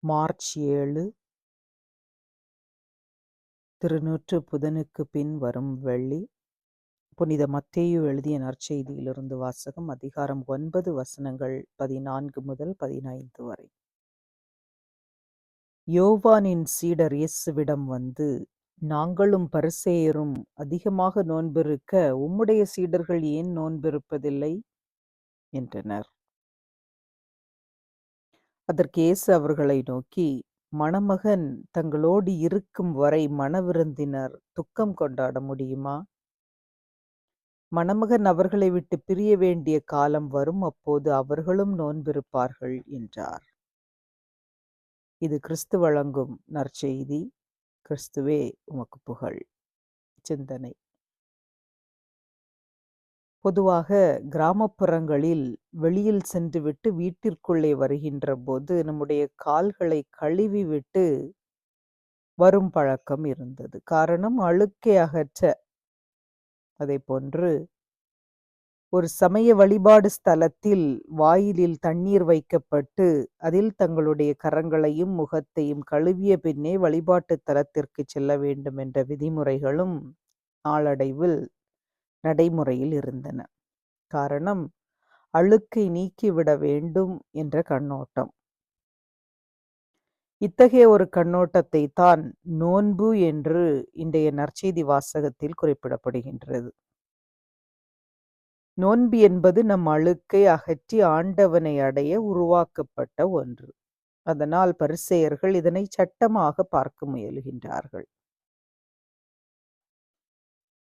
March 7 திருநூற்று புதனுக்குப் பின் வரும் வெள்ளி. புனித மத்தேயு எழுதிய நற்செய்தியிலிருந்து வாசகம். அதிகாரம் 9 வசனங்கள் 14 முதல் 15 வரை. யோவானின் சீடர் இயேசுவிடம் வந்து, நாங்களும் பரிசேயரும் அதிகமாக நோன்பிருக்க உம்முடைய சீடர்கள் ஏன் நோன்பிருப்பதில்லை என்றனர். அதற்கு இயேசு அவர்களை நோக்கி, மணமகன் தங்களோடு இருக்கும் வரை மணவிருந்தினர் துக்கம் கொண்டாட முடியுமா? மணமகன் அவர்களை விட்டு பிரிய வேண்டிய காலம் வரும், அப்போது அவர்களும் நோன்பிருப்பார்கள் என்றார். இது கிறிஸ்து வழங்கும் நற்செய்தி. கிறிஸ்துவே உமக்கு புகழ். சிந்தனை. பொதுவாக கிராமப்புறங்களில் வெளியில் சென்றுவிட்டு வீட்டிற்குள்ளே வருகின்ற போது நம்முடைய கால்களை கழுவி விட்டு வரும் பழக்கம் இருந்தது. காரணம், அழுக்கை அகற்ற. அதே போன்று ஒரு சமய வழிபாடு ஸ்தலத்தில் வாயிலில் தண்ணீர் வைக்கப்பட்டு அதில் தங்களுடைய கரங்களையும் முகத்தையும் கழுவிய பின்னே வழிபாட்டு தலத்திற்கு செல்ல வேண்டும் என்ற விதிமுறைகளும் நாளடைவில் நடைமுறையில் இருந்தன. காரணம், அழுக்கை நீக்கிவிட வேண்டும் என்ற கண்ணோட்டம். இத்தகைய ஒரு கண்ணோட்டத்தை தான் நோன்பு என்று இன்றைய நற்செய்தி வாசகத்தில் குறிப்பிடப்படுகின்றது. நோன்பு என்பது நம் அழுக்கை அகற்றி ஆண்டவனை அடைய உருவாக்கப்பட்ட ஒன்று. அதனால் பரிசேயர்கள் இதனை சட்டமாக பார்க்க முயல்கின்றார்கள்.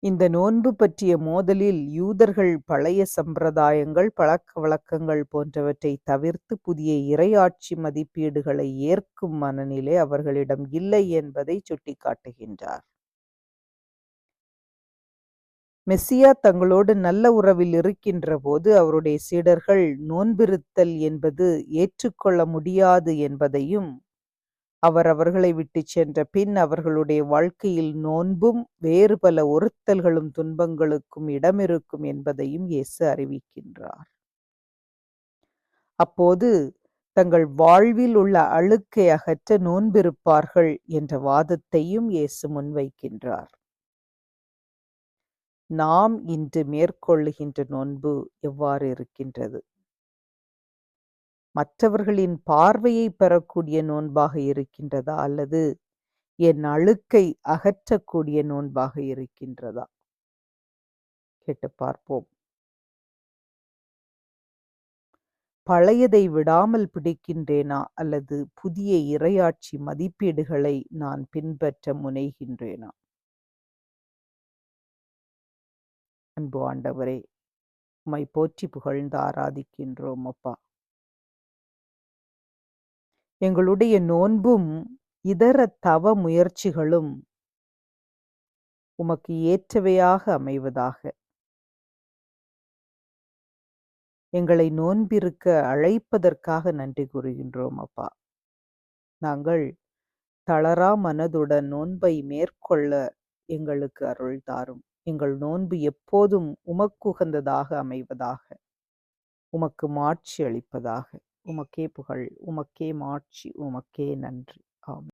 இந்த நோன்பு பற்றிய மோதலில் யூதர்கள் பழைய சம்பிரதாயங்கள், பழக்க வழக்கங்கள் போன்றவற்றை தவிர்த்து புதிய இறையாட்சி மதிப்பீடுகளை ஏற்கும் மனநிலை அவர்களிடம் இல்லை என்பதை சுட்டிக்காட்டுகின்றார். மெசியா தங்களோடு நல்ல உறவில் இருக்கின்ற போது அவருடைய சீடர்கள் நோன்பிருத்தல் என்பது ஏற்றுக்கொள்ள முடியாது என்பதையும், அவர் அவர்களை விட்டு சென்ற பின் அவர்களுடைய வாழ்க்கையில் நோன்பும் வேறு பல ஒருத்தல்களும் துன்பங்களுக்கும் இடமிருக்கும் என்பதையும் இயேசு அறிவிக்கின்றார். அப்போது தங்கள் வாழ்வில் உள்ள அழுக்கை அகற்ற நோன்பிருப்பார்கள் என்ற வாதத்தையும் இயேசு முன்வைக்கின்றார். நாம் இன்று மேற்கொள்ளுகின்ற நோன்பு எவ்வாறு இருக்கின்றது? மற்றவர்களின் பார்வையை பெறக்கூடிய நோன்பாக இருக்கின்றதா, அல்லது என் அழுக்கை அகற்றக்கூடிய நோன்பாக இருக்கின்றதா? கேட்டு பார்ப்போம். பழையதை விடாமல் பிடிக்கின்றேனா, அல்லது புதிய இறையாட்சி மதிப்பீடுகளை நான் பின்பற்ற முனைகின்றேனா? அன்பு ஆண்டவரே, உம்மை போற்றி புகழ்ந்து ஆராதிக்கின்றோம் அப்பா. எங்களுடைய நோன்பும் இதர தவ முயற்சிகளும் உமக்கு ஏற்றவையாக அமைவதாக. எங்களை நோன்பிருக்க அழைப்பதற்காக நன்றி கூறுகின்றோம் அப்பா. நாங்கள் தளரா மனதுடன் நோன்பை மேற்கொள்ள எங்களுக்கு அருள் தாரும். எங்கள் நோன்பு எப்போதும் உமக்குகந்ததாக அமைவதாக. உமக்கு மாட்சி அளிப்பதாக. உமக்கே புகழ், உமக்கே மாட்சி, உமக்கே நன்றி. ஆமென்.